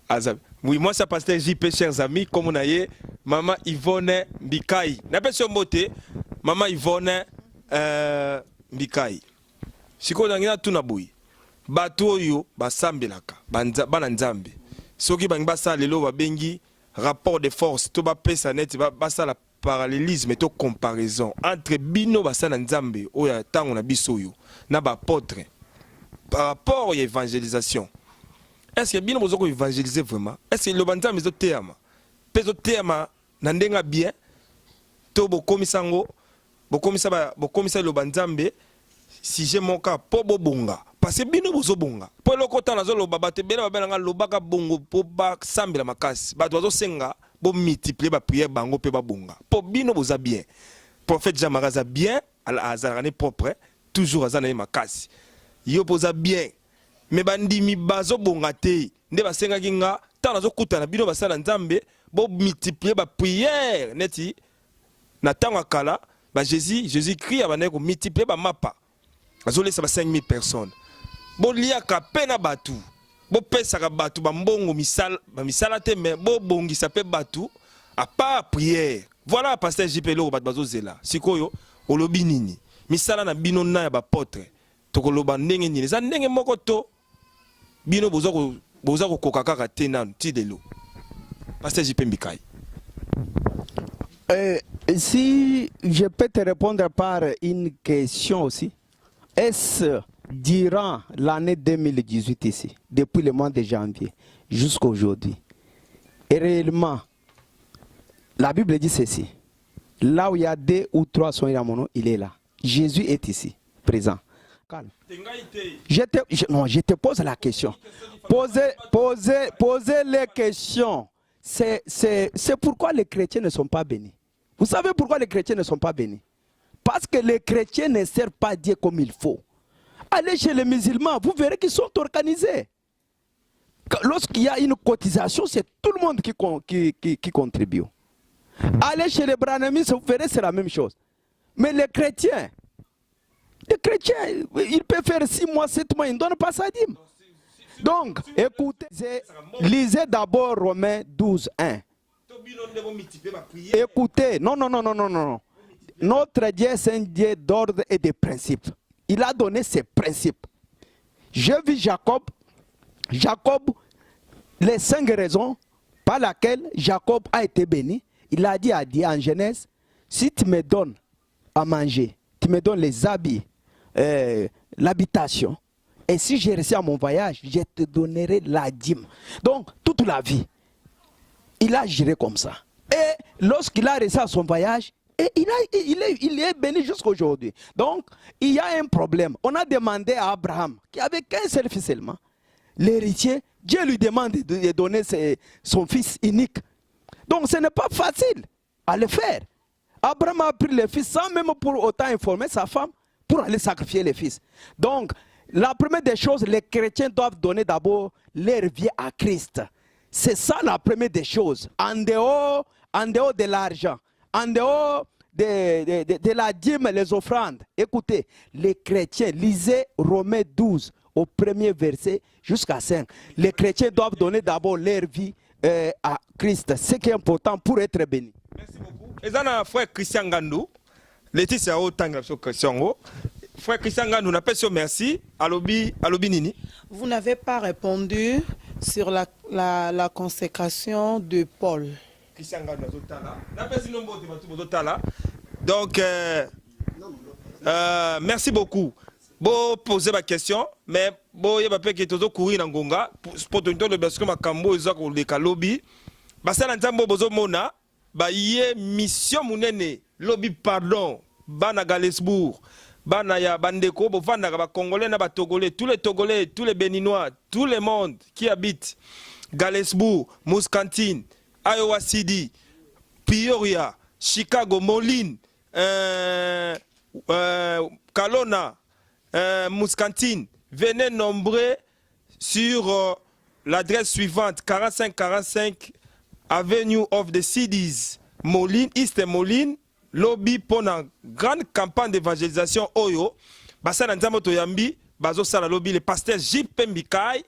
azab. Oui, moi c'est pasteur JP, chers amis, comme on a eu maman Yvonne Mbikaï. Na personne moté maman Yvonne Mbikaï. Siko ngina tuna boy. Bato yo basambelaka bana nzambe. Soki bangi basa lelo ba bengi rapport de force to ba pesa net basa la parallélisme to comparaison entre bino basana nzambe oya tango na biso yo na ba apôtre par rapport à l'évangélisation. Est-ce que bino bozoko évangéliser vraiment? Est-ce que le banzambe zo teama pezo teama na ndenga bien to bokomisango bokomisa le banzambe si j'ai mon cas po bonga parce que bino bozo bonga po lokota nazo lo babate bela babela lobaka bongo po ba sambela makasi ba dozo senga bo multiplier ba prière bango pe ba bonga po bino boza bien prophète Jamaraza bien ala azarane propre toujours azana makasi yo boza bien mais bandimi bazo bonga te nde basenga kinga ta nazo kutana bino basala nzambe bo multiplier ba prière neti na tango akala ba Jésus Christ abane ko multiplier ba mapa azolé ça va 5000 personnes. Bo liaka pena batu. Bo pesa ka batu ba mbongo misala te mais bo bongi ça pe batu à part prière. Voilà pasteur JP lo bat bazozela. Sikoyo olobi nini. Misala na bino na ya ba potre. Tokoloba ndenge nini. Za ndenge moko to bino boza ko kokaka ka te nan ti delo. Pasteur JP Mbikaï. Si je peux te répondre par une question aussi. Est-ce durant l'année 2018 ici, depuis le mois de janvier jusqu'à aujourd'hui, et réellement, la Bible dit ceci, là où il y a 2 ou 3 sont à mon nom, il est là. Jésus est ici, présent. Calme. Je te pose la question. Posez les questions. C'est pourquoi les chrétiens ne sont pas bénis. Vous savez pourquoi les chrétiens ne sont pas bénis? Parce que les chrétiens ne servent pas Dieu comme il faut. Allez chez les musulmans, vous verrez qu'ils sont organisés. Lorsqu'il y a une cotisation, c'est tout le monde qui contribue. Allez chez les brahmanistes, vous verrez c'est la même chose. Mais les chrétiens, ils peuvent faire 6 mois, 7 mois, ils ne donnent pas sa dîme. Donc, écoutez, lisez d'abord Romains 12, 1. Écoutez, non. Notre Dieu, c'est un Dieu d'ordre et de principes. Il a donné ses principes. Je vis Jacob, les 5 raisons par lesquelles Jacob a été béni. Il a dit à Dieu en Genèse, si tu me donnes à manger, tu me donnes les habits, l'habitation, et si j'ai réussi à mon voyage, je te donnerai la dîme. Donc, toute la vie, il a géré comme ça. Et lorsqu'il a réussi à son voyage, et il est béni jusqu'à aujourd'hui. Donc, il y a un problème. On a demandé à Abraham, qui avait qu'un seul fils seulement, l'héritier, Dieu lui demande de donner son fils unique. Donc, ce n'est pas facile à le faire. Abraham a pris le fils sans même pour autant informer sa femme pour aller sacrifier le fils. Donc, la première des choses, les chrétiens doivent donner d'abord leur vie à Christ. C'est ça la première des choses. En dehors de l'argent. En dehors de la dîme et les offrandes. Écoutez, les chrétiens, lisez Romains 12 au premier verset jusqu'à 5. Les chrétiens doivent donner d'abord leur vie à Christ. Ce qui est important pour être béni. Merci beaucoup. Et ça, frère Christian Gandou, Laetitia Otanga, Christian. Frère Christian Gandou, on appelle sur merci. Alobi Nini. Vous n'avez pas répondu sur la consécration de Paul. Donc, merci beaucoup. Bon, poser ma question, mais bon, il y a pas qui toujours courir dans Gonga pour te donner le basket ma cambo ils ont le lobby. Basa n'entend bozo mona, ba yé mission munene lobby pardon, bana Galesbourg, bana ya bandeko, bo vanda ba Congolais na ba Togolais, tous les Béninois, tout le monde qui habite Galesbourg, Mouskantine, Iowa City, Peoria, Chicago, Moline, Kalona, Mouskantine, venez nombreux sur l'adresse suivante 4545 Avenue of the Cities, Moline, East Moline, lobby pour une grande campagne d'évangélisation Oyo, Basa Nzambo Toyambi, Bazo Salalobi, le pasteur J.P. Mbikai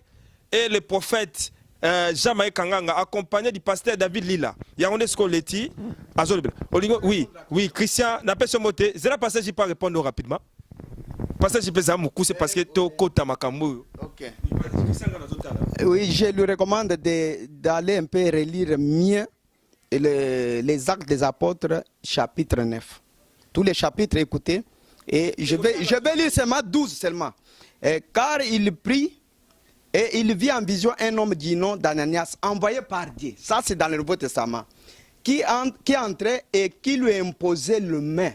et le prophète Jean-Maï Kanganga, accompagné du pasteur David Lila. Yangonde Skoleti, oui, oui, Christian, n'a pas ce mot. C'est la pasteur J.P. répondre rapidement. Pasteur J.P. Zamoukou, c'est parce que tu es Kota Makamou. Ok. Oui, je lui recommande d'aller un peu relire mieux les Actes des Apôtres, chapitre 9. Tous les chapitres, écoutez. Et je vais lire seulement 12 seulement. Car il prie et il vit en vision un homme du nom d'Ananias, envoyé par Dieu. Ça, c'est dans le Nouveau Testament. Qui entrait et qui lui imposait le main.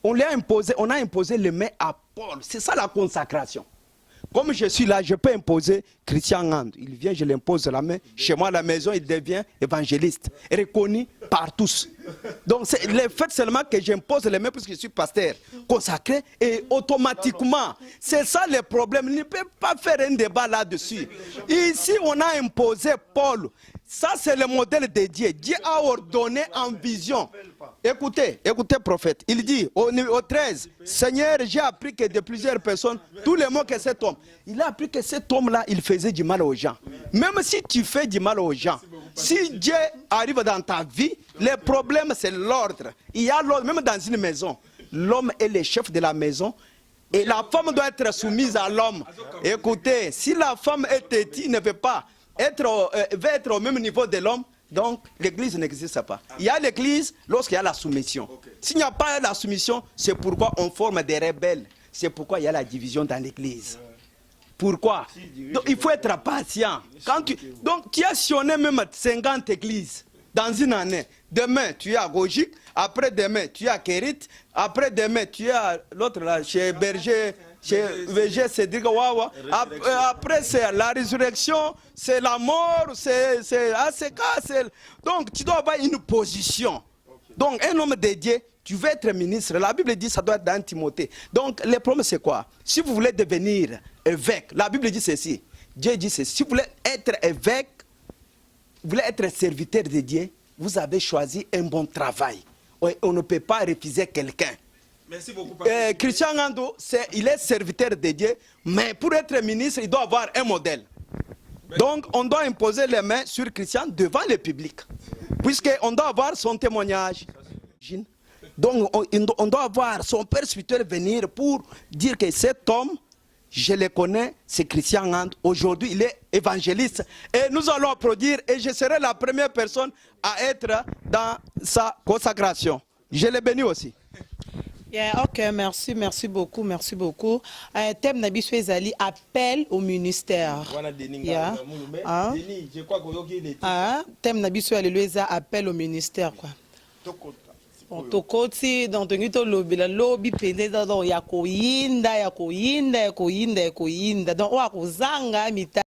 On a imposé le main à Paul. C'est ça la consacration. Comme je suis là, je peux imposer Christian Ngand. Il vient, je l'impose la main. Chez moi, à la maison, il devient évangéliste, reconnu par tous. Donc, c'est le fait seulement que j'impose les mains parce que je suis pasteur, consacré, et automatiquement, c'est ça le problème. Il ne peut pas faire un débat là-dessus. Ici, on a imposé Paul. Ça, c'est le modèle de Dieu. Dieu a ordonné en vision. Écoutez, prophète. Il dit au 13, Seigneur, j'ai appris que de plusieurs personnes, tous les mots que cet homme, il a appris que cet homme-là, il faisait du mal aux gens. Même si tu fais du mal aux gens, si Dieu arrive dans ta vie, le problème, c'est l'ordre. Il y a l'ordre, même dans une maison. L'homme est le chef de la maison. Et la femme doit être soumise à l'homme. Écoutez, si la femme est têtue, ne veut pas veut être au même niveau de l'homme, donc l'église n'existe pas. Il y a l'église lorsqu'il y a la soumission. S'il n'y a pas la soumission, c'est pourquoi on forme des rebelles. C'est pourquoi il y a la division dans l'église. Pourquoi? Donc, il faut être patient. Donc tu as sionné même 50 églises dans une année. Demain, tu es à Gogique. Après demain, tu es à Kérit. Après demain, tu es à l'autre là, chez Berger. Chez VG Cédric Wawa. Après, c'est la résurrection, c'est la mort, c'est ACK. Donc, tu dois avoir une position. Donc, un homme dédié, tu veux être ministre. La Bible dit que ça doit être dans Timothée. Donc, le problème, c'est quoi? Si vous voulez devenir évêque, la Bible dit ceci. Dieu dit ceci. Si vous voulez être évêque, vous voulez être serviteur de Dieu, vous avez choisi un bon travail. On ne peut pas refuser quelqu'un. Merci beaucoup. Christian Ngando, il est serviteur de Dieu, mais pour être ministre, il doit avoir un modèle. Donc, on doit imposer les mains sur Christian devant le public, puisqu'on doit avoir son témoignage. Donc, on doit avoir son père spirituel venir pour dire que cet homme, je le connais, c'est Christian Ngando. Aujourd'hui, il est évangéliste. Et nous allons applaudir, et je serai la première personne à être dans sa consacration. Je le bénis aussi. Yeah, ok, merci beaucoup. Thème Nabiso Ezali, appel au ministère. Yeah. Thème Nabiso Ezali, appel au ministère. Bon, tokoti dans ton lobby pendant dans ya koyinda donc wa kozanga mita